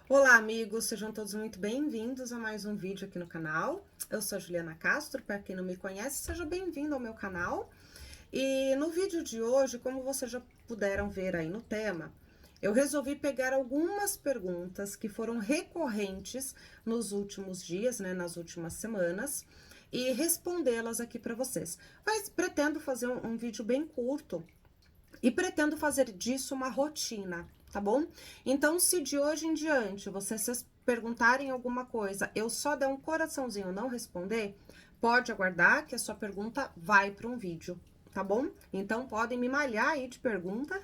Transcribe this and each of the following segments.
Olá, amigos, sejam todos muito bem-vindos a mais um vídeo aqui no canal. Eu sou a Juliana Castro, para quem não me conhece, seja bem-vindo ao meu canal. E no vídeo de hoje, como vocês já puderam ver aí no tema, eu resolvi pegar algumas perguntas que foram recorrentes nos últimos dias, né, nas últimas semanas, e respondê-las aqui para vocês. Mas pretendo fazer um vídeo bem curto, e pretendo fazer disso uma rotina, tá bom? Então, se de hoje em diante vocês perguntarem alguma coisa, eu só der um coraçãozinho e não responder, pode aguardar que a sua pergunta vai para um vídeo, tá bom? Então, podem me malhar aí de pergunta,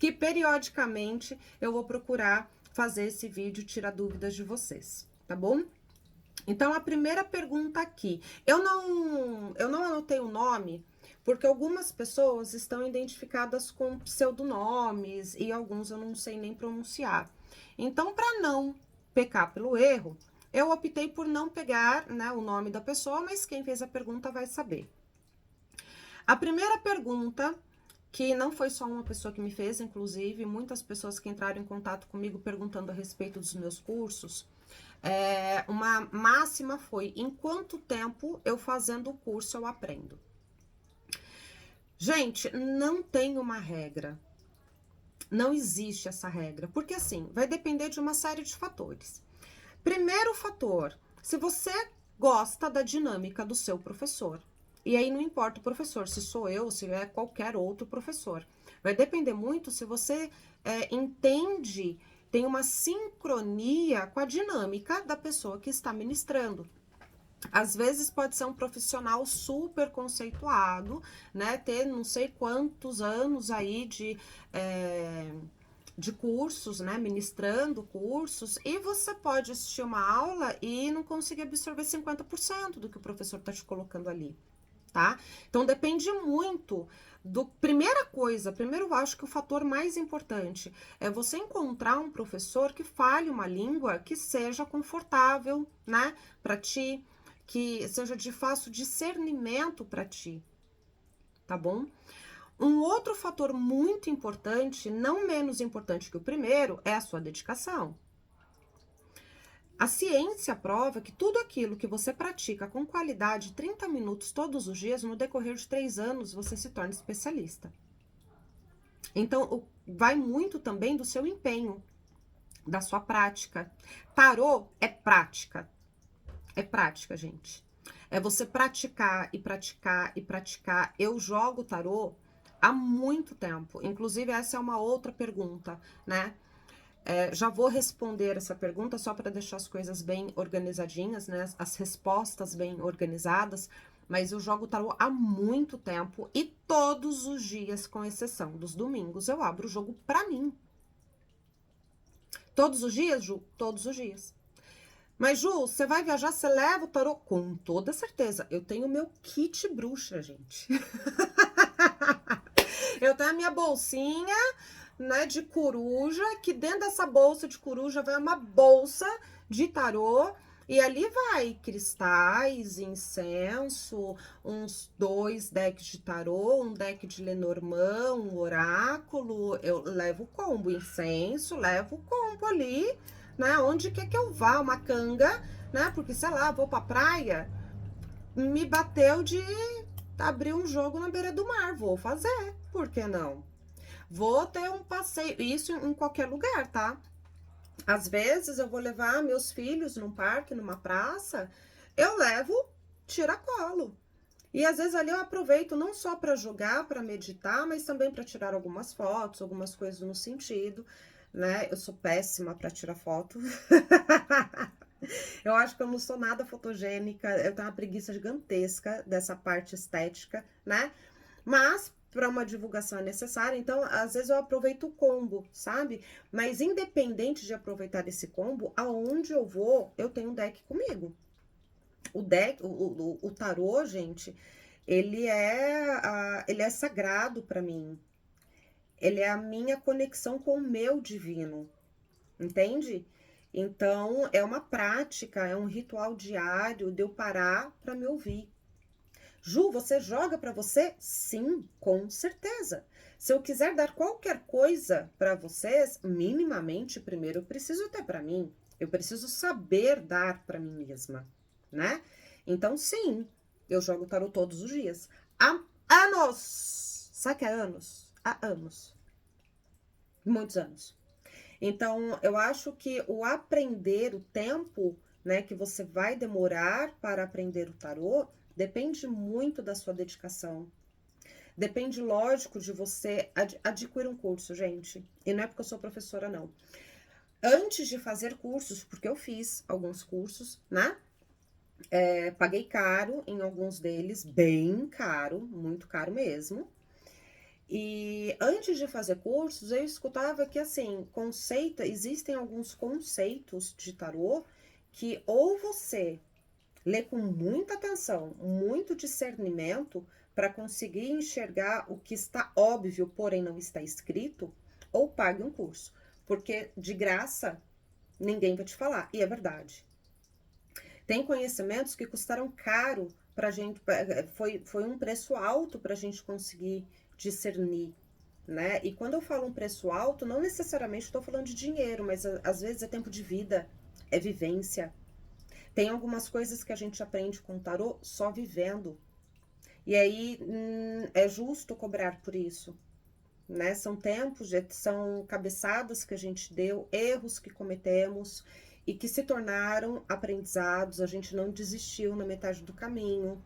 que periodicamente eu vou procurar fazer esse vídeo, tirar dúvidas de vocês, tá bom? Então, a primeira pergunta aqui, eu não anotei o nome, porque algumas pessoas estão identificadas com pseudonomes e alguns eu não sei nem pronunciar. Então, para não pecar pelo erro, eu optei por não pegar, né, o nome da pessoa, mas quem fez a pergunta vai saber. A primeira pergunta, que não foi só uma pessoa que me fez, inclusive, muitas pessoas que entraram em contato comigo perguntando a respeito dos meus cursos, uma máxima foi: em quanto tempo eu fazendo o curso eu aprendo? Gente, não tem uma regra. Não existe essa regra, porque assim, vai depender de uma série de fatores. Primeiro fator, se você gosta da dinâmica do seu professor. E aí não importa o professor, se sou eu, se é qualquer outro professor. Vai depender muito se você entende, tem uma sincronia com a dinâmica da pessoa que está ministrando. Às vezes pode ser um profissional super conceituado, né? Ter não sei quantos anos aí de cursos, né? Ministrando cursos, e você pode assistir uma aula e não conseguir absorver 50% do que o professor está te colocando ali, tá? Então depende muito do. Primeiro eu acho que o fator mais importante é você encontrar um professor que fale uma língua que seja confortável, né, para ti, que seja de fácil discernimento para ti, tá bom? Um outro fator muito importante, não menos importante que o primeiro, é a sua dedicação. A ciência prova que tudo aquilo que você pratica com qualidade 30 minutos todos os dias, no decorrer de 3 anos, você se torna especialista. Então, vai muito também do seu empenho, da sua prática. Tarô é prática. É prática, gente. É você praticar e praticar e praticar. Eu jogo tarô há muito tempo. Inclusive, essa é uma outra pergunta, né? Já vou responder essa pergunta só para deixar as coisas bem organizadinhas, né? As respostas bem organizadas. Mas eu jogo tarô há muito tempo e todos os dias, com exceção dos domingos, eu abro o jogo para mim. Todos os dias, Ju? Todos os dias. Mas, Ju, você vai viajar, você leva o tarô? Com toda certeza. Eu tenho meu kit bruxa, gente. Eu tenho a minha bolsinha, né, de coruja, que dentro dessa bolsa de coruja vai uma bolsa de tarô. E ali vai cristais, incenso, uns 2 decks de tarô, um deck de Lenormand, um oráculo. Eu levo o combo, incenso, levo o combo ali, né? Onde quer que eu vá, uma canga, né? Porque, sei lá, vou pra praia, me bateu de abrir um jogo na beira do mar. Vou fazer, por que não? Vou ter um passeio, isso em qualquer lugar, tá? Às vezes eu vou levar meus filhos num parque, numa praça, eu levo tiracolo. E às vezes ali eu aproveito não só para jogar, para meditar, mas também para tirar algumas fotos, algumas coisas no sentido, né? Eu sou péssima para tirar foto. Eu acho que eu não sou nada fotogênica, eu tenho uma preguiça gigantesca dessa parte estética, né? Mas para uma divulgação é necessária, então às vezes eu aproveito o combo, sabe? Mas independente de aproveitar esse combo, aonde eu vou, eu tenho um deck comigo. O deck, o tarô, gente, ele é sagrado para mim. Ele é a minha conexão com o meu divino, entende? Então, é uma prática, é um ritual diário de eu parar para me ouvir. Ju, você joga para você? Sim, com certeza. Se eu quiser dar qualquer coisa para vocês, minimamente, primeiro eu preciso ter para mim. Eu preciso saber dar para mim mesma, né? Então, sim, eu jogo tarô todos os dias. Há anos! Sabe que é anos? Há anos. Muitos anos. Então, eu acho que o aprender, o tempo, né, que você vai demorar para aprender o tarô, depende muito da sua dedicação. Depende, lógico, de você adquirir um curso, gente. E não é porque eu sou professora, não. Antes de fazer cursos, porque eu fiz alguns cursos, né? Paguei caro em alguns deles, bem caro, muito caro mesmo. E antes de fazer cursos, eu escutava que, assim, existem alguns conceitos de tarô que ou você lê com muita atenção, muito discernimento para conseguir enxergar o que está óbvio, porém não está escrito, ou pague um curso, porque de graça ninguém vai te falar, e é verdade. Tem conhecimentos que custaram caro para a gente, foi um preço alto para a gente conseguir discernir, né? E quando eu falo um preço alto, não necessariamente estou falando de dinheiro, mas às vezes é tempo de vida, é vivência. Tem algumas coisas que a gente aprende com o tarô só vivendo. E aí é justo cobrar por isso, né? São tempos, são cabeçadas que a gente deu, erros que cometemos e que se tornaram aprendizados. A gente não desistiu na metade do caminho,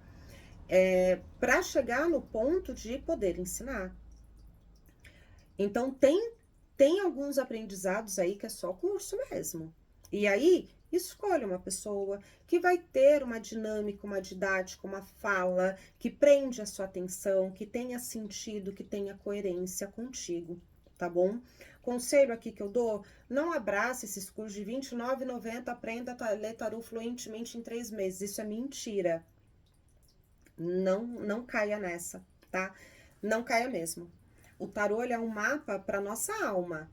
para chegar no ponto de poder ensinar. Então tem alguns aprendizados aí que é só curso mesmo. E aí escolha uma pessoa que vai ter uma dinâmica, uma didática, uma fala que prende a sua atenção, que tenha sentido, que tenha coerência contigo, tá bom? Conselho aqui que eu dou, não abrace esses cursos de R$ 29,90, aprenda a ler tarô fluentemente em 3 meses. Isso é mentira. Não caia nessa, tá? Não caia mesmo. O tarô é um mapa para nossa alma.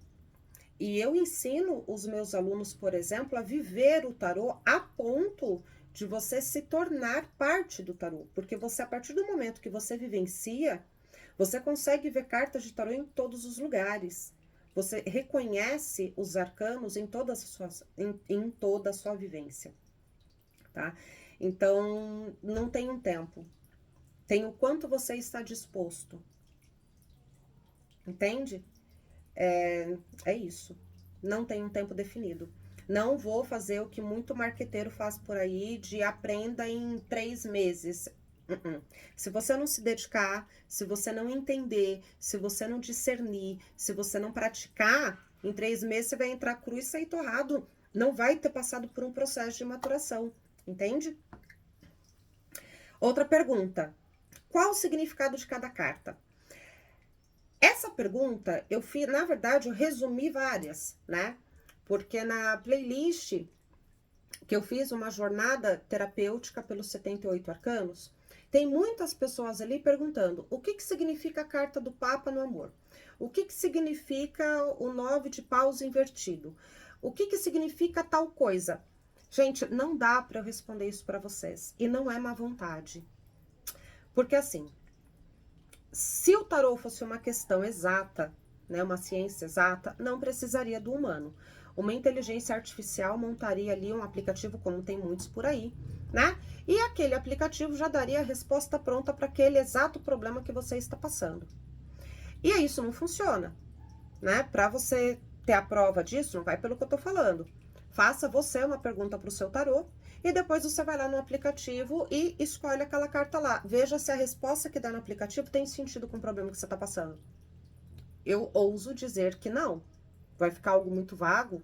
E eu ensino os meus alunos, por exemplo, a viver o tarô a ponto de você se tornar parte do tarô. Porque você, a partir do momento que você vivencia, você consegue ver cartas de tarô em todos os lugares. Você reconhece os arcanos em toda a sua vivência, tá? Então, não tem um tempo. Tem o quanto você está disposto. Entende? É isso. Não tem um tempo definido. Não vou fazer o que muito marqueteiro faz por aí, de aprenda em 3 meses. Se você não se dedicar, se você não entender, se você não discernir, se você não praticar, em 3 meses você vai entrar cru e sair torrado. Não vai ter passado por um processo de maturação. Entende? Outra pergunta. Qual o significado de cada carta? Essa pergunta, na verdade, eu resumi várias, né? Porque na playlist que eu fiz uma jornada terapêutica pelos 78 arcanos, tem muitas pessoas ali perguntando o que significa a carta do Papa no amor? O que significa o 9 de paus invertido? O que significa tal coisa? Gente, não dá para eu responder isso para vocês. E não é má vontade. Porque assim, se o tarô fosse uma questão exata, né, uma ciência exata, não precisaria do humano. Uma inteligência artificial montaria ali um aplicativo, como tem muitos por aí, né? E aquele aplicativo já daria a resposta pronta para aquele exato problema que você está passando. E aí isso não funciona, né? Para você ter a prova disso, não vai pelo que eu tô falando. Faça você uma pergunta para o seu tarô e depois você vai lá no aplicativo e escolhe aquela carta lá. Veja se a resposta que dá no aplicativo tem sentido com o problema que você está passando. Eu ouso dizer que não. Vai ficar algo muito vago,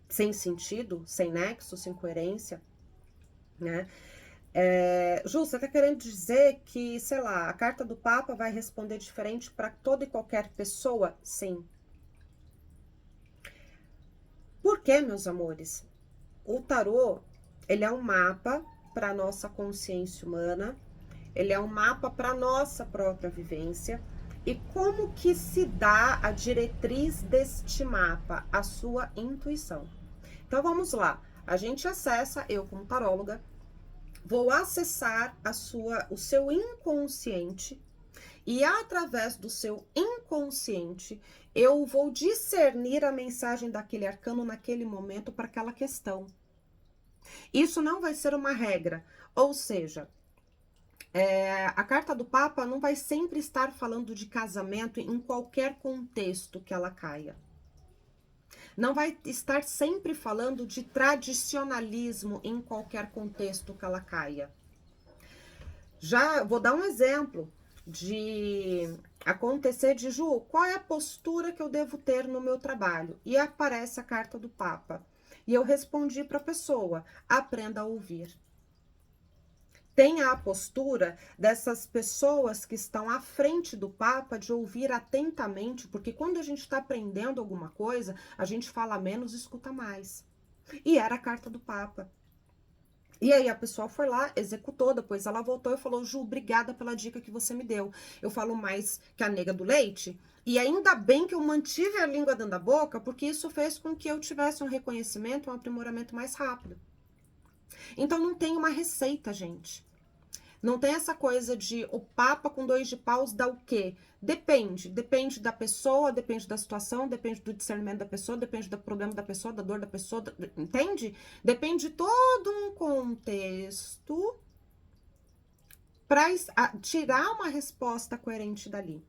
sem sentido, sem nexo, sem coerência, né? Ju, você tá querendo dizer que, sei lá, a carta do Papa vai responder diferente para toda e qualquer pessoa? Sim. Por quê, meus amores? O tarô, ele é um mapa para a nossa consciência humana, ele é um mapa para a nossa própria vivência. E como que se dá a diretriz deste mapa? A sua intuição. Então, vamos lá. A gente acessa, eu como taróloga, vou acessar o seu inconsciente E através do seu inconsciente, eu vou discernir a mensagem daquele arcano naquele momento para aquela questão. Isso não vai ser uma regra, ou seja, a carta do Papa não vai sempre estar falando de casamento em qualquer contexto que ela caia. Não vai estar sempre falando de tradicionalismo em qualquer contexto que ela caia. Já vou dar um exemplo de acontecer de Ju, qual é a postura que eu devo ter no meu trabalho? E aparece a carta do Papa. E eu respondi para a pessoa: aprenda a ouvir. Tenha a postura dessas pessoas que estão à frente do Papa de ouvir atentamente, porque quando a gente está aprendendo alguma coisa, a gente fala menos e escuta mais. E era a carta do Papa. E aí a pessoa foi lá, executou, depois ela voltou e falou: Ju, obrigada pela dica que você me deu. Eu falo mais que a nega do leite. E ainda bem que eu mantive a língua dentro da boca, porque isso fez com que eu tivesse um reconhecimento, um aprimoramento mais rápido. Então não tem uma receita, gente. Não tem essa coisa de o Papa com 2 de paus dá o quê? Depende. Depende da pessoa, depende da situação, depende do discernimento da pessoa, depende do problema da pessoa, da dor da pessoa, entende? Depende de todo um contexto para tirar uma resposta coerente dali.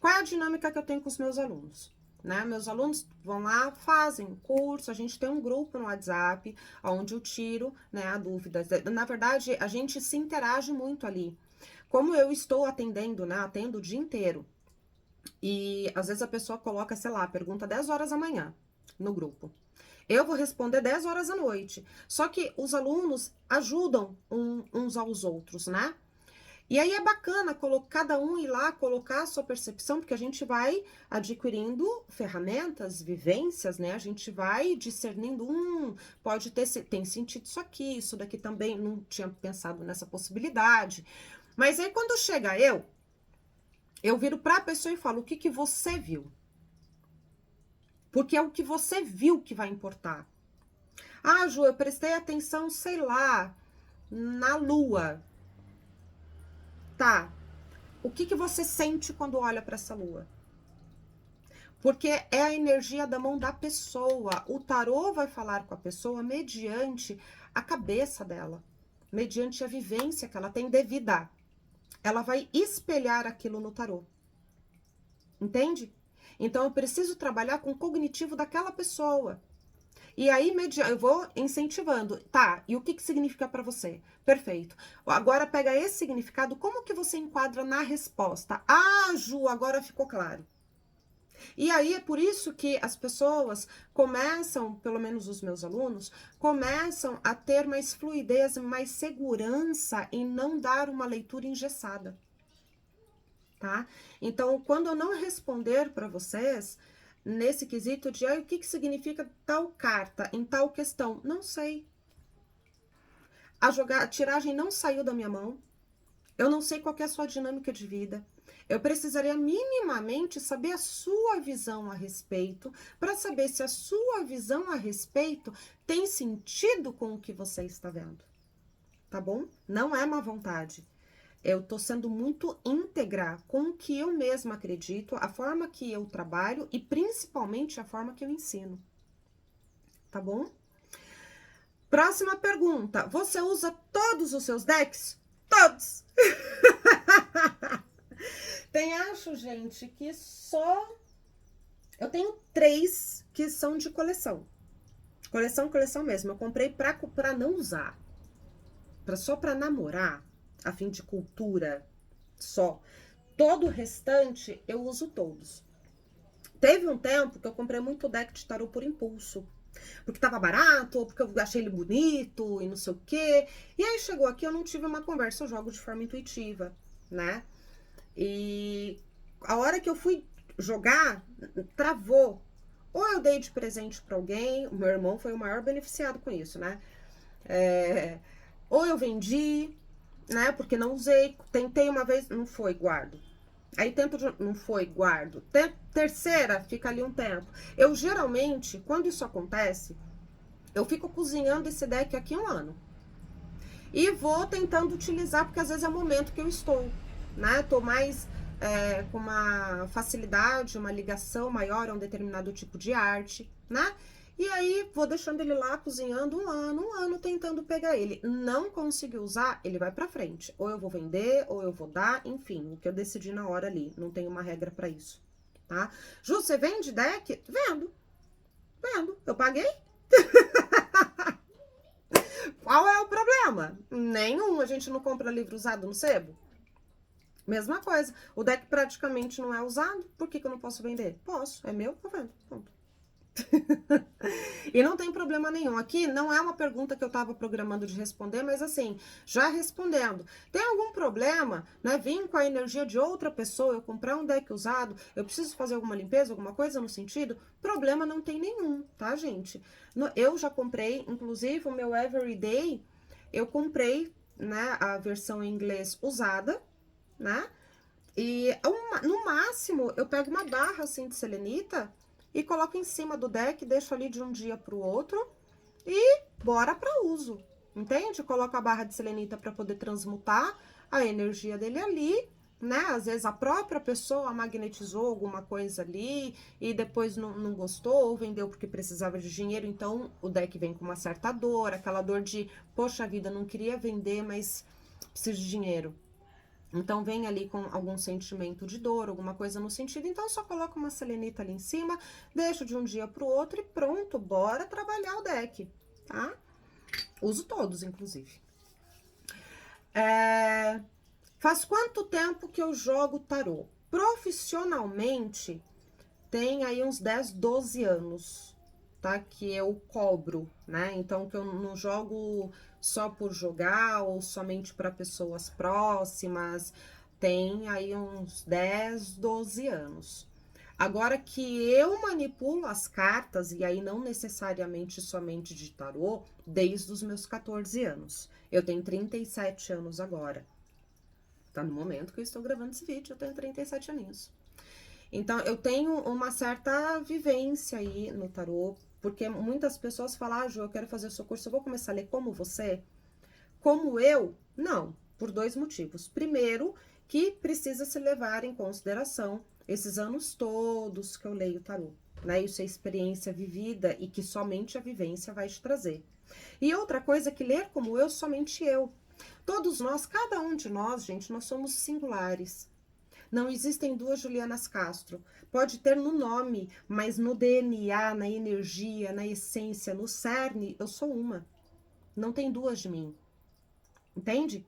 Qual é a dinâmica que eu tenho com os meus alunos? Né? Meus alunos vão lá, fazem curso, a gente tem um grupo no WhatsApp, onde eu tiro, né, a dúvida. Na verdade, a gente se interage muito ali. Como eu estou atendendo, né, atendo o dia inteiro, e às vezes a pessoa coloca, sei lá, pergunta 10 horas da manhã no grupo. Eu vou responder 10 horas da noite. Só que os alunos ajudam uns aos outros, né? E aí é bacana cada um ir lá colocar a sua percepção, porque a gente vai adquirindo ferramentas, vivências, né? A gente vai discernindo, pode ter, tem sentido isso aqui, isso daqui também, não tinha pensado nessa possibilidade. Mas aí quando chega eu viro para a pessoa e falo: o que que você viu? Porque é o que você viu que vai importar. Ah, Ju, eu prestei atenção, sei lá, na lua. Tá. O que que você sente quando olha para essa lua? Porque é a energia da mão da pessoa. O tarô vai falar com a pessoa mediante a cabeça dela, mediante a vivência que ela tem de vida. Ela vai espelhar aquilo no tarô. Entende? Então eu preciso trabalhar com o cognitivo daquela pessoa. E aí, eu vou incentivando. Tá, e o que que significa para você? Perfeito. Agora pega esse significado, como que você enquadra na resposta? Ah, Ju, agora ficou claro. E aí é por isso que as pessoas começam, pelo menos os meus alunos, começam a ter mais fluidez, mais segurança em não dar uma leitura engessada. Tá? Então, quando eu não responder para vocês nesse quesito de o que que significa tal carta em tal questão, não sei. A tiragem não saiu da minha mão. Eu não sei qual é a sua dinâmica de vida. Eu precisaria minimamente saber a sua visão a respeito, para saber se a sua visão a respeito tem sentido com o que você está vendo. Tá bom? Não é má vontade. Eu tô sendo muito íntegra com o que eu mesma acredito, a forma que eu trabalho e principalmente a forma que eu ensino. Tá bom? Próxima pergunta. Você usa todos os seus decks? Todos! Acho, gente, que só... Eu tenho 3 que são de coleção. Coleção mesmo. Eu comprei pra não usar. Só pra namorar, a fim de cultura, só. Todo o restante, eu uso todos. Teve um tempo que eu comprei muito deck de tarô por impulso. Porque tava barato, ou porque eu achei ele bonito e não sei o quê. E aí chegou aqui, eu não tive uma conversa, eu jogo de forma intuitiva, né? E a hora que eu fui jogar, travou. Ou eu dei de presente pra alguém, o meu irmão foi o maior beneficiado com isso, né? Ou eu vendi, né? Porque não usei, tentei uma vez, não foi, guardo. Aí tento, não foi, guardo. Terceira, fica ali um tempo. Eu geralmente, quando isso acontece, eu fico cozinhando esse deck aqui 1 ano. E vou tentando utilizar, porque às vezes é o momento que eu estou. né? Tô mais com uma facilidade, uma ligação maior a um determinado tipo de arte, né? E aí, vou deixando ele lá cozinhando um ano tentando pegar ele. Não conseguiu usar, ele vai pra frente. Ou eu vou vender, ou eu vou dar, enfim, o que eu decidi na hora ali. Não tem uma regra pra isso, tá? Ju, você vende deck? Vendo, vendo. Eu paguei? Qual é o problema? Nenhum. A gente não compra livro usado no sebo? Mesma coisa. O deck praticamente não é usado. Por que que eu não posso vender? Posso. É meu, eu vendo. Ponto. E não tem problema nenhum. Aqui não é uma pergunta que eu estava programando de responder, mas assim, já respondendo. Tem algum problema, né? Vim com a energia de outra pessoa, eu comprar um deck usado, eu preciso fazer alguma limpeza, alguma coisa no sentido? Problema não tem nenhum, tá, gente? Eu já comprei, inclusive o meu Everyday, eu comprei, né, a versão em inglês usada, né? E no máximo eu pego uma barra assim de selenita e coloco em cima do deck, deixo ali de um dia para o outro e bora para uso. Entende? Coloco a barra de selenita para poder transmutar a energia dele ali, né? Às vezes a própria pessoa magnetizou alguma coisa ali e depois não gostou ou vendeu porque precisava de dinheiro, então o deck vem com uma certa dor, aquela dor de, poxa vida, não queria vender, mas preciso de dinheiro. Então, vem ali com algum sentimento de dor, alguma coisa no sentido. Então, só coloca uma selenita ali em cima, deixo de um dia pro outro e pronto, bora trabalhar o deck, tá? Uso todos, inclusive. Faz quanto tempo que eu jogo tarô? Profissionalmente, tem aí uns 10, 12 anos, tá? Que eu cobro, né? Então, que eu não jogo só por jogar ou somente para pessoas próximas. Tem aí uns 10, 12 anos. Agora que eu manipulo as cartas, e aí não necessariamente somente de tarô, desde os meus 14 anos. Eu tenho 37 anos agora. Tá no momento que eu estou gravando esse vídeo, eu tenho 37 aninhos. Então, eu tenho uma certa vivência aí no tarô, porque muitas pessoas falam, ah, Ju, eu quero fazer o seu curso, eu vou começar a ler como você? Como eu? Não, por dois motivos. Primeiro, que precisa se levar em consideração esses anos todos que eu leio tarô, né? Isso é experiência vivida e que somente a vivência vai te trazer. E outra coisa, que ler como eu, somente eu. Todos nós, cada um de nós, gente, nós somos singulares. Não existem duas Julianas Castro. Pode ter no nome, mas no DNA, na energia, na essência, no cerne, eu sou uma. Não tem duas de mim. Entende?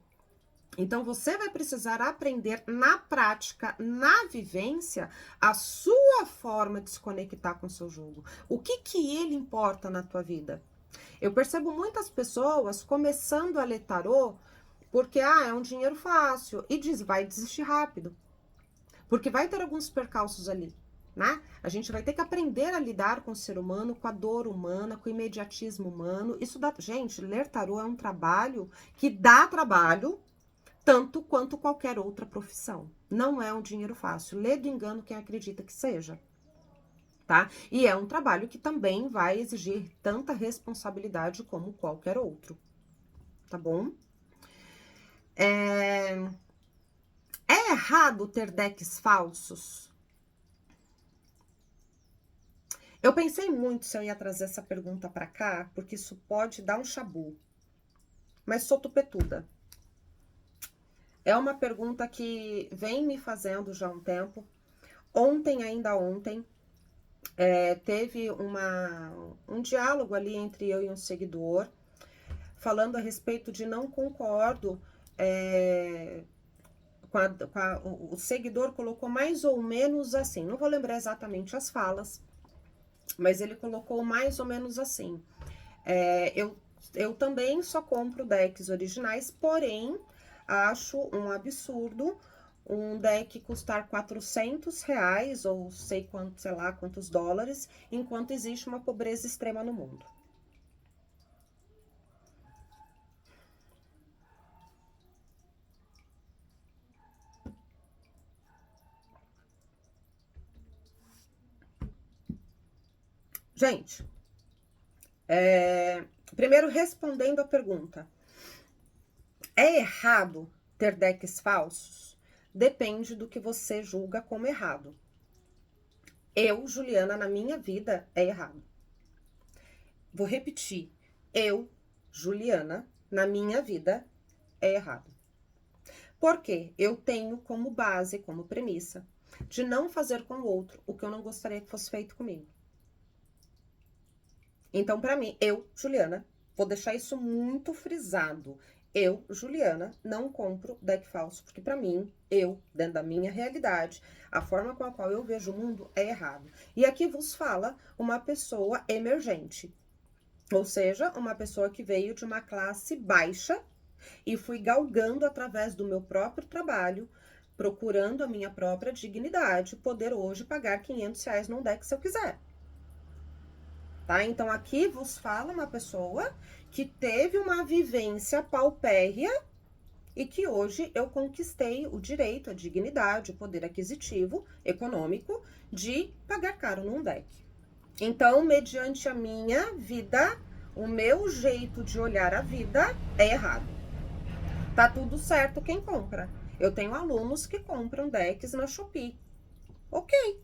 Então, você vai precisar aprender na prática, na vivência, a sua forma de se conectar com o seu jogo. O que ele importa na tua vida? Eu percebo muitas pessoas começando a ler tarô porque, é um dinheiro fácil, e vai desistir rápido. Porque vai ter alguns percalços ali, né? A gente vai ter que aprender a lidar com o ser humano, com a dor humana, com o imediatismo humano. Isso dá... Gente, ler tarô é um trabalho que dá trabalho, tanto quanto qualquer outra profissão. Não é um dinheiro fácil. Lê do engano quem acredita que seja, tá? E é um trabalho que também vai exigir tanta responsabilidade como qualquer outro, tá bom? É errado ter decks falsos? Eu pensei muito se eu ia trazer essa pergunta pra cá, porque isso pode dar um chabu. Mas sou tupetuda. É uma pergunta que vem me fazendo já há um tempo. Ontem, ainda ontem, teve um diálogo ali entre eu e um seguidor, falando a respeito de não concordo. O seguidor colocou mais ou menos assim, não vou lembrar exatamente as falas, mas ele colocou mais ou menos assim. Eu também só compro decks originais, porém, acho um absurdo um deck custar R$ 400, ou sei lá quantos dólares, enquanto existe uma pobreza extrema no mundo. Gente, primeiro respondendo a pergunta, é errado ter decks falsos? depende do que você julga como errado. Eu, Juliana, na minha vida, é errado. Vou repetir. Eu, Juliana, na minha vida, é errado. Porque eu tenho como base, como premissa, de não fazer com o outro o que eu não gostaria que fosse feito comigo. Então, para mim, eu, Juliana, vou deixar isso muito frisado. Eu, Juliana, não compro deck falso, porque para mim, eu, dentro da minha realidade, a forma com a qual eu vejo o mundo é errado. E aqui vos fala uma pessoa emergente, ou seja, uma pessoa que veio de uma classe baixa e fui galgando através do meu próprio trabalho, procurando a minha própria dignidade, poder hoje pagar R$ 500 num deck se eu quiser. Tá? Então, aqui vos fala uma pessoa que teve uma vivência paupérria e que hoje eu conquistei o direito, a dignidade, o poder aquisitivo, econômico, de pagar caro num deck. Então, mediante a minha vida, o meu jeito de olhar a vida é errado. Tá tudo certo quem compra. Eu tenho alunos que compram decks na Shopee. Ok.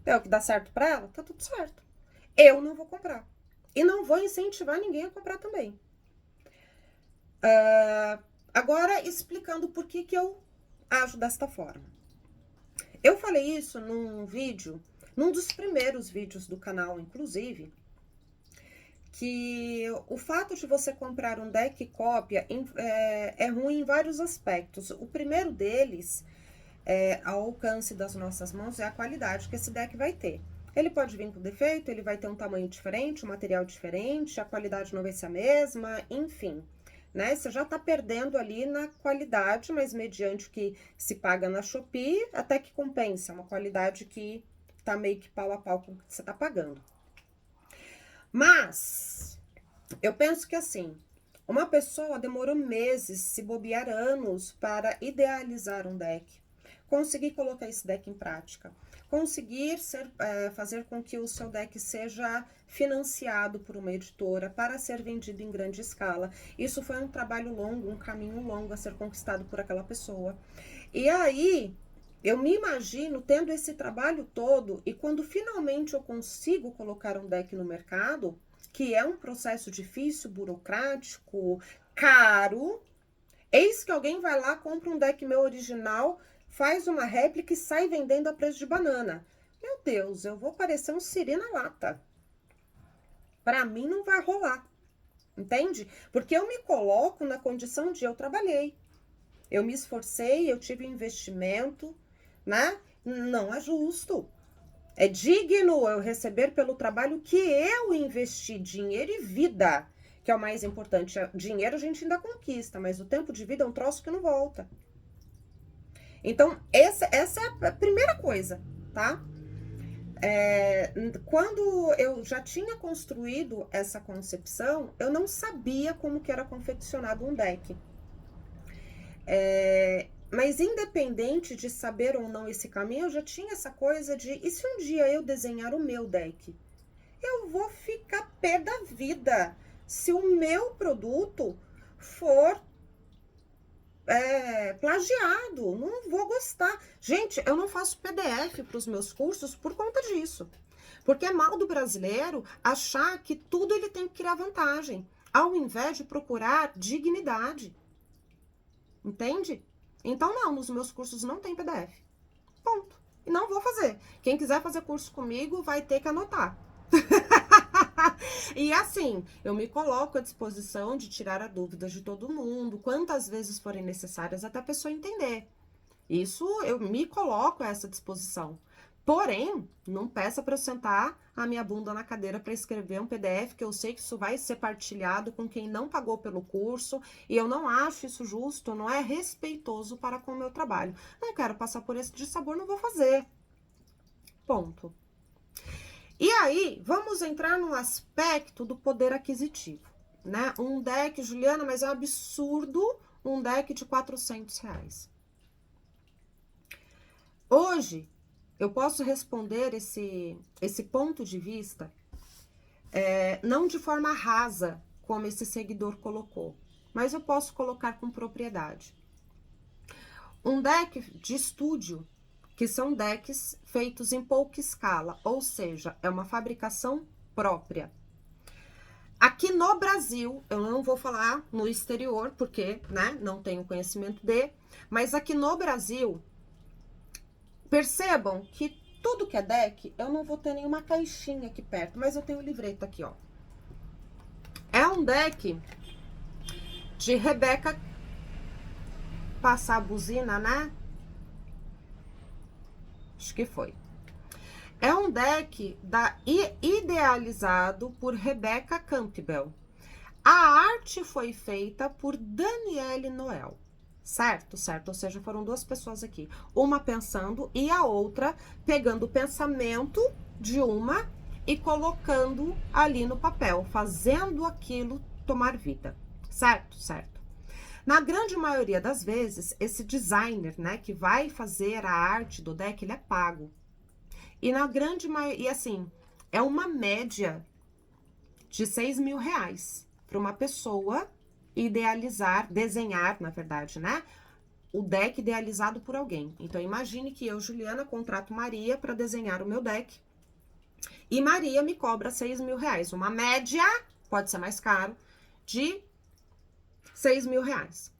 É o que dá certo pra ela? Tá tudo certo. Eu não vou comprar. E não vou incentivar ninguém a comprar também. Agora, explicando por que eu ajo desta forma. Eu falei isso num vídeo, num dos primeiros vídeos do canal, inclusive, que o fato de você comprar um deck cópia é ruim em vários aspectos. O primeiro deles, ao alcance das nossas mãos, é a qualidade que esse deck vai ter. Ele pode vir com defeito, ele vai ter um tamanho diferente, um material diferente, a qualidade não vai ser a mesma, enfim. Né? Você já tá perdendo ali na qualidade, mas mediante o que se paga na Shopee, até que compensa, uma qualidade que tá meio que pau a pau com o que você tá pagando. Mas, eu penso que assim, uma pessoa demorou meses, se bobear anos, para idealizar um deck, conseguir colocar esse deck em prática, conseguir fazer com que o seu deck seja financiado por uma editora para ser vendido em grande escala. Isso foi um trabalho longo, um caminho longo a ser conquistado por aquela pessoa. E aí, eu me imagino tendo esse trabalho todo e quando finalmente eu consigo colocar um deck no mercado, que é um processo difícil, burocrático, caro, eis que alguém vai lá, compra um deck meu original, faz uma réplica e sai vendendo a preço de banana. Meu Deus, eu vou parecer um siri na lata. Pra mim não vai rolar, entende? Porque eu me coloco na condição de eu trabalhei. Eu me esforcei, eu tive investimento, né? Não é justo. É digno eu receber pelo trabalho que eu investi, dinheiro e vida, que é o mais importante. Dinheiro a gente ainda conquista, mas o tempo de vida é um troço que não volta. Então, essa é a primeira coisa, tá? Quando eu já tinha construído essa concepção, eu não sabia como que era confeccionado um deck. Mas independente de saber ou não esse caminho, eu já tinha essa coisa de, e se um dia eu desenhar o meu deck? Eu vou ficar pé da vida se o meu produto for plagiado, não vou gostar. Gente, eu não faço PDF para os meus cursos por conta disso. Porque é mal do brasileiro achar que tudo ele tem que criar vantagem, ao invés de procurar dignidade. Entende? Então, não, nos meus cursos não tem PDF. Ponto. E não vou fazer. Quem quiser fazer curso comigo vai ter que anotar. E assim, eu me coloco à disposição de tirar as dúvidas de todo mundo, quantas vezes forem necessárias até a pessoa entender. Isso eu me coloco a essa disposição. Porém, não peça para eu sentar a minha bunda na cadeira para escrever um PDF, que eu sei que isso vai ser partilhado com quem não pagou pelo curso, e eu não acho isso justo, não é respeitoso para com o meu trabalho. Não quero passar por esse dissabor, não vou fazer. Ponto. E aí, vamos entrar no aspecto do poder aquisitivo, né? Um deck, Juliana, mas é um absurdo um deck de R$ 400. Hoje, eu posso responder esse ponto de vista, não de forma rasa, como esse seguidor colocou, mas eu posso colocar com propriedade. Um deck de estúdio, que são decks feitos em pouca escala, ou seja, é uma fabricação própria. Aqui no Brasil, eu não vou falar no exterior, porque, né, não tenho conhecimento mas aqui no Brasil, percebam que tudo que é deck, eu não vou ter nenhuma caixinha aqui perto, mas eu tenho o livreto aqui, ó. É um deck de Rebeca, passar a buzina, né? Acho que foi. É um deck idealizado por Rebecca Campbell. A arte foi feita por Daniele Noel. Certo? Certo. Ou seja, foram duas pessoas aqui. Uma pensando e a outra pegando o pensamento de uma e colocando ali no papel, fazendo aquilo tomar vida. Certo? Certo. Na grande maioria das vezes, esse designer, né, que vai fazer a arte do deck, ele é pago. E na grande maioria, e assim, é uma média de R$ 6.000 para uma pessoa idealizar, desenhar, na verdade, né? O deck idealizado por alguém. Então, imagine que eu, Juliana, contrato Maria para desenhar o meu deck. E Maria me cobra R$ 6.000. Uma média, pode ser mais caro, de R$ 6.000.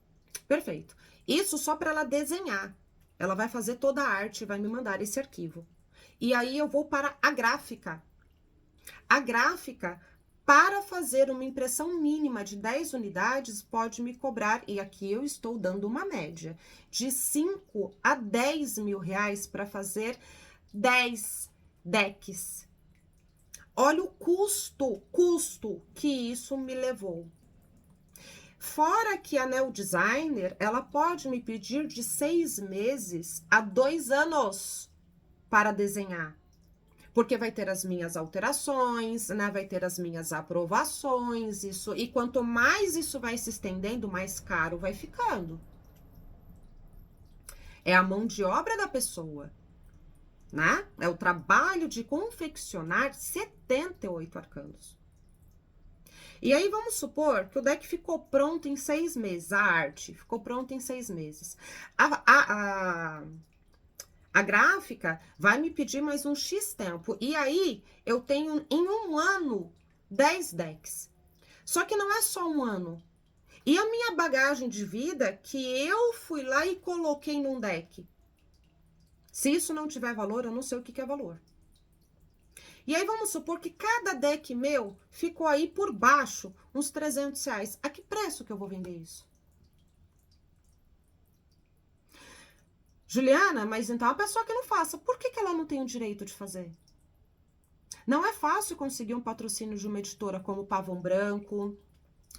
Perfeito. Isso só para ela desenhar. Ela vai fazer toda a arte e vai me mandar esse arquivo. E aí eu vou para a gráfica. A gráfica, para fazer uma impressão mínima de 10 unidades, pode me cobrar, e aqui eu estou dando uma média, de 5 a 10 mil reais para fazer 10 decks. Olha o custo que isso me levou. Fora que a Neo Designer, ela pode me pedir de 6 meses a 2 anos para desenhar. Porque vai ter as minhas alterações, né? Vai ter as minhas aprovações, isso. E quanto mais isso vai se estendendo, mais caro vai ficando. É a mão de obra da pessoa, né? É o trabalho de confeccionar 78 arcanos. E aí, vamos supor que o deck ficou pronto em 6 meses, a arte ficou pronta em 6 meses. A gráfica vai me pedir mais um X tempo. E aí, eu tenho em um ano 10 decks. Só que não é só um ano. E a minha bagagem de vida que eu fui lá e coloquei num deck. Se isso não tiver valor, eu não sei o que é valor. E aí, vamos supor que cada deck meu ficou aí por baixo, uns R$ 300. A que preço que eu vou vender isso? Juliana, mas então a pessoa que não faça, por que ela não tem o direito de fazer? Não é fácil conseguir um patrocínio de uma editora como Pavão Branco,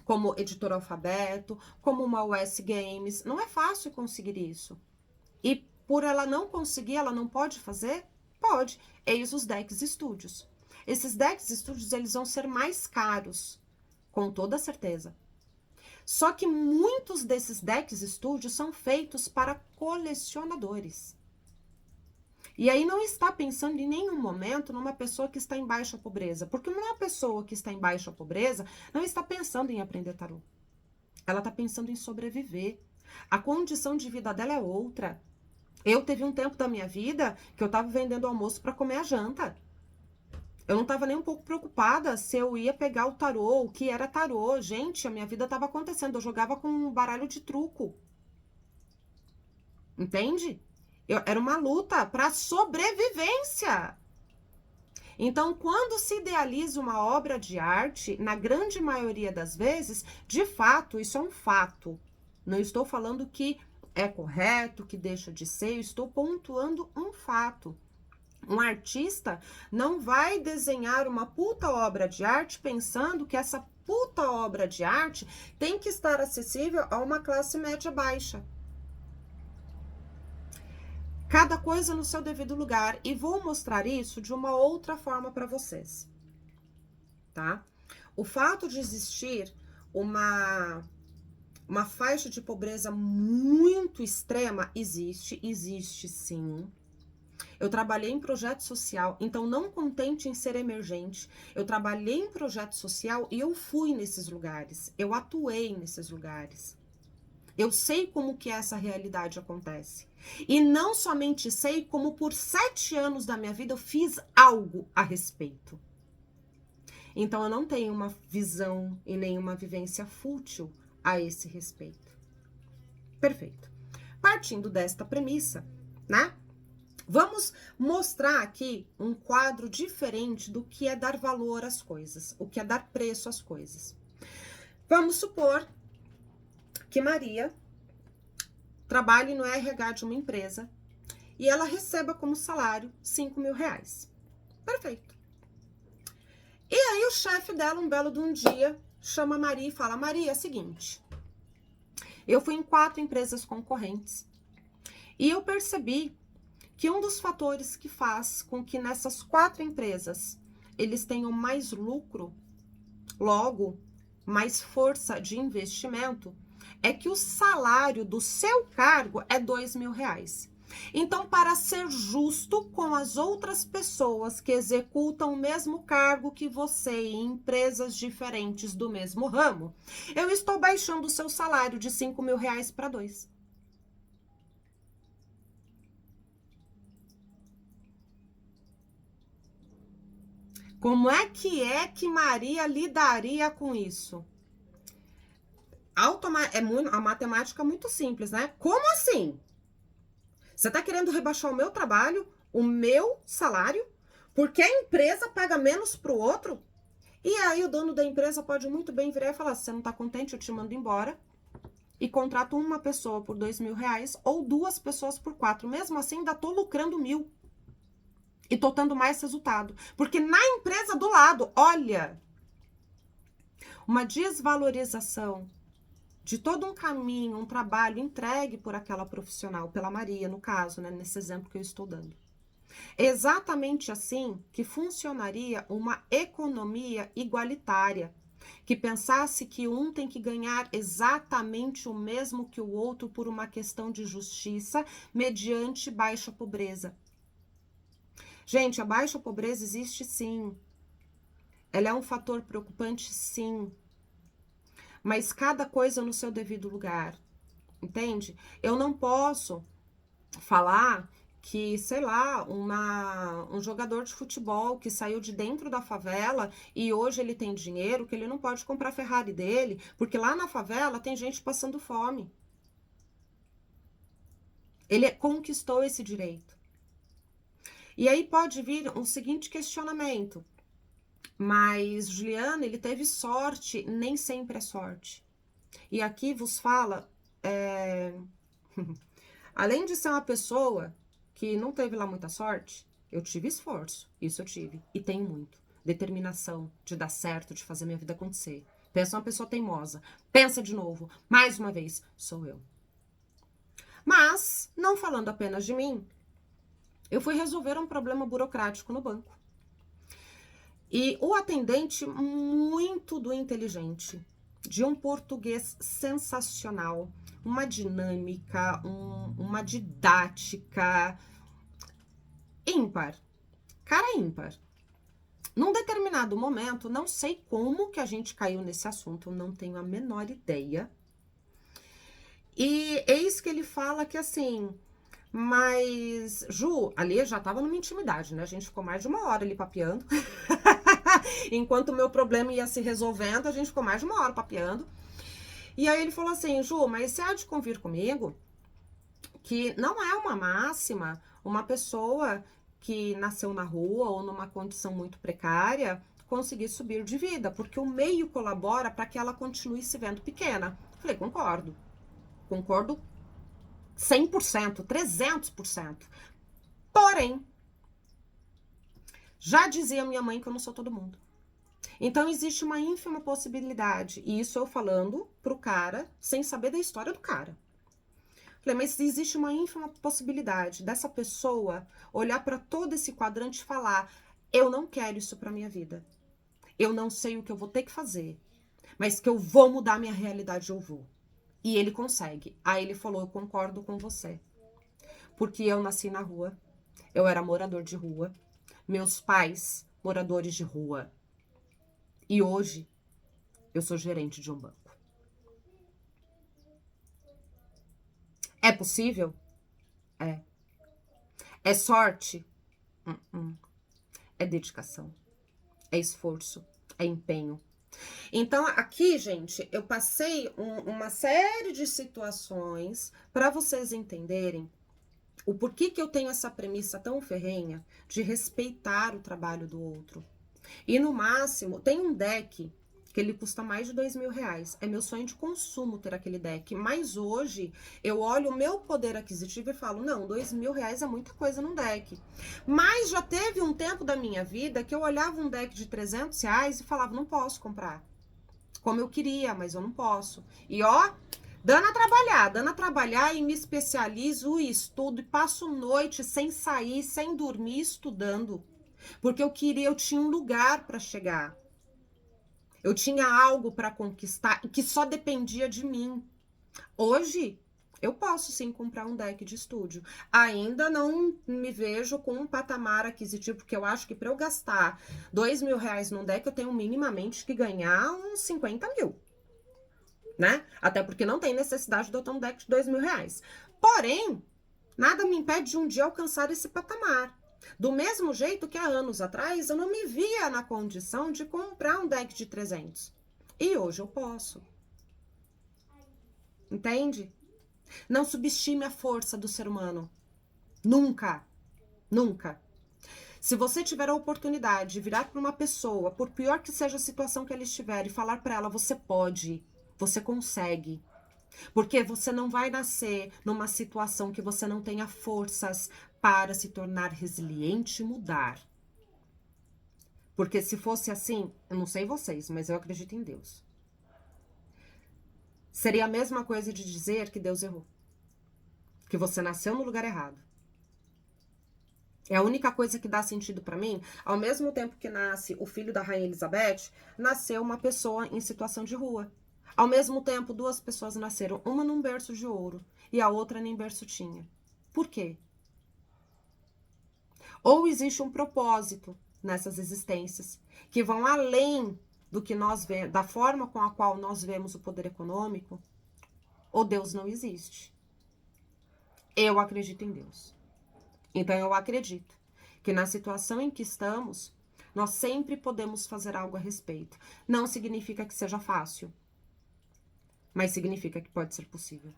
como Editora Alfabeto, como uma US Games. Não é fácil conseguir isso. E por ela não conseguir, ela não pode fazer? Pode. Eis os decks estúdios. Esses decks estúdios, eles vão ser mais caros, com toda certeza. Só que muitos desses decks estúdios são feitos para colecionadores. E aí não está pensando em nenhum momento numa pessoa que está em baixa pobreza, porque uma pessoa que está em baixa pobreza não está pensando em aprender tarô. Ela está pensando em sobreviver. A condição de vida dela é outra. Eu teve um tempo da minha vida que eu estava vendendo almoço para comer a janta. Eu não estava nem um pouco preocupada se eu ia pegar o tarô, o que era tarô. Gente, a minha vida estava acontecendo. Eu jogava com um baralho de truco. Entende? Era uma luta para sobrevivência. Então, quando se idealiza uma obra de arte, na grande maioria das vezes, de fato, isso é um fato. Não estou falando que é correto, que deixa de ser, eu estou pontuando um fato. Um artista não vai desenhar uma puta obra de arte pensando que essa puta obra de arte tem que estar acessível a uma classe média baixa. Cada coisa no seu devido lugar. E vou mostrar isso de uma outra forma para vocês. Tá? O fato de existir uma faixa de pobreza muito extrema, existe sim. Eu trabalhei em projeto social, então não contente em ser emergente, eu trabalhei em projeto social e eu fui nesses lugares, eu atuei nesses lugares. Eu sei como que essa realidade acontece. E não somente sei, como por 7 anos da minha vida eu fiz algo a respeito. Então eu não tenho uma visão e nenhuma vivência fútil a esse respeito. Perfeito. Partindo desta premissa, né? Vamos mostrar aqui um quadro diferente do que é dar valor às coisas, o que é dar preço às coisas. Vamos supor que Maria trabalhe no RH de uma empresa e ela receba como salário 5 mil reais. Perfeito. E aí o chefe dela, um belo de um dia, chama a Maria e fala: Maria, é o seguinte, eu fui em 4 empresas concorrentes e eu percebi que um dos fatores que faz com que nessas 4 empresas eles tenham mais lucro, logo, mais força de investimento, é que o salário do seu cargo é 2 mil reais. Então, para ser justo com as outras pessoas que executam o mesmo cargo que você em empresas diferentes do mesmo ramo, eu estou baixando o seu salário de 5 mil reais para 2. Como é que Maria lidaria com isso? A matemática é muito simples, né? Como assim? Você está querendo rebaixar o meu trabalho, o meu salário, porque a empresa paga menos para o outro? E aí o dono da empresa pode muito bem virar e falar: se você não está contente, eu te mando embora e contrato uma pessoa por 2 mil reais ou 2 pessoas por 4. Mesmo assim, ainda estou lucrando 1.000. E tô tendo mais resultado. Porque na empresa do lado, olha, uma desvalorização de todo um caminho, um trabalho entregue por aquela profissional, pela Maria, no caso, né, nesse exemplo que eu estou dando. Exatamente assim que funcionaria uma economia igualitária, que pensasse que um tem que ganhar exatamente o mesmo que o outro por uma questão de justiça, mediante baixa pobreza. Gente, a baixa pobreza existe sim. Ela é um fator preocupante, sim. Mas cada coisa no seu devido lugar, entende? Eu não posso falar que, sei lá, um jogador de futebol que saiu de dentro da favela e hoje ele tem dinheiro, que ele não pode comprar a Ferrari dele, porque lá na favela tem gente passando fome. Ele conquistou esse direito. E aí pode vir um seguinte questionamento: mas Juliana, ele teve sorte, nem sempre é sorte. E aqui vos fala, além de ser uma pessoa que não teve lá muita sorte, eu tive esforço, isso eu tive, e tenho muito. Determinação de dar certo, de fazer minha vida acontecer. Pensa uma pessoa teimosa, pensa de novo, mais uma vez, sou eu. Mas, não falando apenas de mim, eu fui resolver um problema burocrático no banco. E o atendente, muito do inteligente, de um português sensacional, uma dinâmica, uma didática ímpar, cara ímpar. Num determinado momento, não sei como que a gente caiu nesse assunto, eu não tenho a menor ideia. E eis que ele fala que assim, mas Ju, ali já tava numa intimidade, né? A gente ficou mais de 1 hora ali papeando. Enquanto o meu problema ia se resolvendo, a gente ficou mais de 1 hora papeando. E aí ele falou assim: Ju, mas você há de convir comigo que não é uma máxima uma pessoa que nasceu na rua ou numa condição muito precária conseguir subir de vida, porque o meio colabora para que ela continue se vendo pequena. Falei: concordo. Concordo 100%, 300%. Porém, já dizia minha mãe que eu não sou todo mundo. Então, existe uma ínfima possibilidade, e isso eu falando pro cara, sem saber da história do cara. Falei: mas existe uma ínfima possibilidade dessa pessoa olhar para todo esse quadrante e falar: eu não quero isso para minha vida. Eu não sei o que eu vou ter que fazer, mas que eu vou mudar minha realidade, eu vou. E ele consegue. Aí ele falou: eu concordo com você. Porque eu nasci na rua, eu era morador de rua, meus pais, moradores de rua. E hoje, eu sou gerente de um banco. É possível? É. É sorte? Uh-uh. É dedicação. É esforço. É empenho. Então, aqui, gente, eu passei uma série de situações para vocês entenderem o porquê que eu tenho essa premissa tão ferrenha de respeitar o trabalho do outro. E no máximo, tem um deck que ele custa mais de R$ 2.000. É meu sonho de consumo ter aquele deck. Mas hoje, eu olho o meu poder aquisitivo e falo, não, R$ 2.000 é muita coisa num deck. Mas já teve um tempo da minha vida que eu olhava um deck de R$ 300 e falava, não posso comprar. Como eu queria, mas eu não posso. E ó, dando a trabalhar e me especializo e estudo e passo noite sem sair, sem dormir, estudando. Porque eu tinha um lugar para chegar. Eu tinha algo para conquistar e que só dependia de mim. Hoje, eu posso sim comprar um deck de estúdio. Ainda não me vejo com um patamar aquisitivo, porque eu acho que para eu gastar R$ 2.000 num deck, eu tenho minimamente que ganhar uns 50 mil. Né? Até porque não tem necessidade de eu ter um deck de R$ 2.000. Porém, nada me impede de um dia alcançar esse patamar. Do mesmo jeito que há anos atrás, eu não me via na condição de comprar um deck de 300. E hoje eu posso. Entende? Não subestime a força do ser humano. Nunca. Nunca. Se você tiver a oportunidade de virar para uma pessoa, por pior que seja a situação que ela estiver, e falar para ela, você pode, você consegue. Porque você não vai nascer numa situação que você não tenha forças para se tornar resiliente e mudar. Porque se fosse assim, eu não sei vocês, mas eu acredito em Deus. Seria a mesma coisa de dizer que Deus errou. Que você nasceu no lugar errado. É a única coisa que dá sentido para mim. Ao mesmo tempo que nasce o filho da Rainha Elizabeth, nasceu uma pessoa em situação de rua. Ao mesmo tempo, duas pessoas nasceram, uma num berço de ouro e a outra nem berço tinha. Por quê? Ou existe um propósito nessas existências que vão além do que nós vemos, da forma com a qual nós vemos o poder econômico, ou Deus não existe. Eu acredito em Deus. Então eu acredito que na situação em que estamos, nós sempre podemos fazer algo a respeito. Não significa que seja fácil, mas significa que pode ser possível.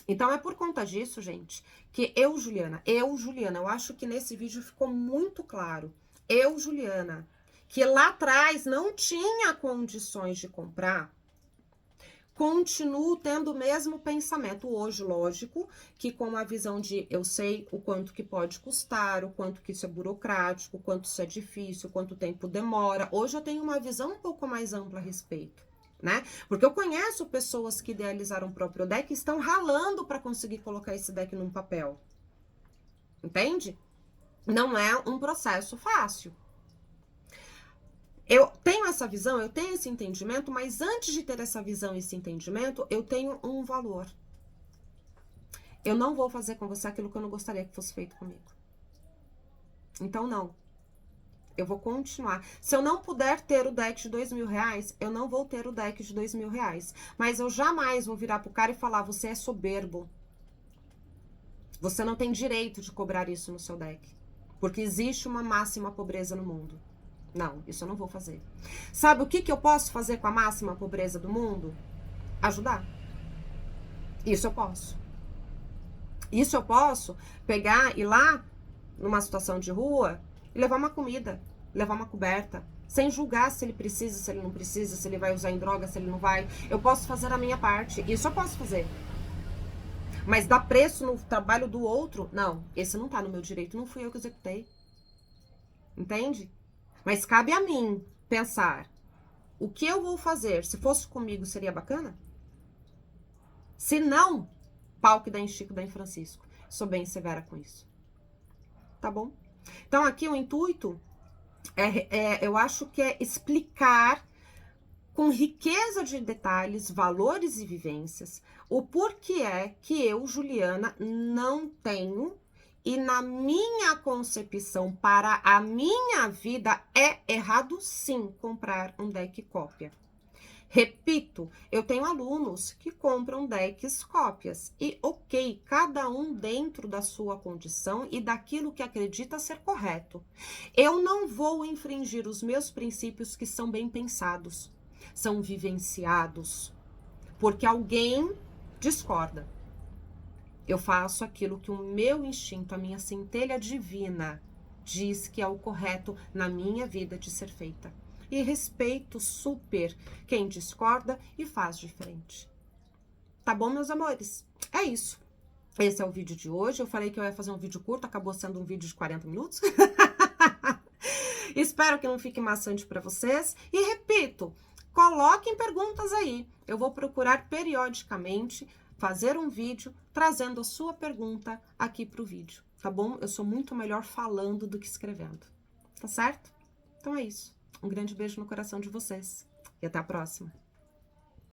Então é por conta disso, gente, que Juliana, eu acho que nesse vídeo ficou muito claro. Juliana, que lá atrás não tinha condições de comprar, continuo tendo o mesmo pensamento hoje, lógico, que com a visão de eu sei o quanto que pode custar, o quanto que isso é burocrático, o quanto isso é difícil, o quanto tempo demora. Hoje eu tenho uma visão um pouco mais ampla a respeito. Né? Porque eu conheço pessoas que idealizaram o próprio deck e estão ralando para conseguir colocar esse deck num papel. Entende? Não é um processo fácil. Eu tenho essa visão, eu tenho esse entendimento, mas antes de ter essa visão e esse entendimento, eu tenho um valor. Eu não vou fazer com você aquilo que eu não gostaria que fosse feito comigo. Então, não. Eu vou continuar. Se eu não puder ter o deck de R$ 2.000, eu não vou ter o deck de R$ 2.000. Mas eu jamais vou virar pro cara e falar, você é soberbo. Você não tem direito de cobrar isso no seu deck. Porque existe uma máxima pobreza no mundo. Não, isso eu não vou fazer. Sabe o que eu posso fazer com a máxima pobreza do mundo? Ajudar. Isso eu posso. Isso eu posso pegar e ir lá, numa situação de rua, e levar uma comida, levar uma coberta, sem julgar se ele precisa, se ele não precisa, se ele vai usar em droga, se ele não vai. Eu posso fazer a minha parte, isso eu posso fazer. Mas dar preço no trabalho do outro, não, esse não tá no meu direito, não fui eu que executei. Entende? Mas cabe a mim pensar, o que eu vou fazer? Se fosse comigo, seria bacana? Se não, pau que dá em Chico, dá em Francisco. Sou bem severa com isso. Tá bom? Então, aqui o intuito eu acho que é explicar com riqueza de detalhes, valores e vivências, o porquê é que eu, Juliana, não tenho, e na minha concepção para a minha vida é errado sim comprar um deck cópia. Repito, eu tenho alunos que compram decks cópias e ok, cada um dentro da sua condição e daquilo que acredita ser correto. Eu não vou infringir os meus princípios que são bem pensados, são vivenciados, porque alguém discorda. Eu faço aquilo que o meu instinto, a minha centelha divina, diz que é o correto na minha vida de ser feita. E respeito super quem discorda e faz diferente. Tá bom, meus amores? É isso. Esse é o vídeo de hoje. Eu falei que eu ia fazer um vídeo curto, acabou sendo um vídeo de 40 minutos. Espero que não fique maçante para vocês. E repito, coloquem perguntas aí. Eu vou procurar periodicamente fazer um vídeo trazendo a sua pergunta aqui pro vídeo, tá bom? Eu sou muito melhor falando do que escrevendo, tá certo? Então é isso. Um grande beijo no coração de vocês e até a próxima.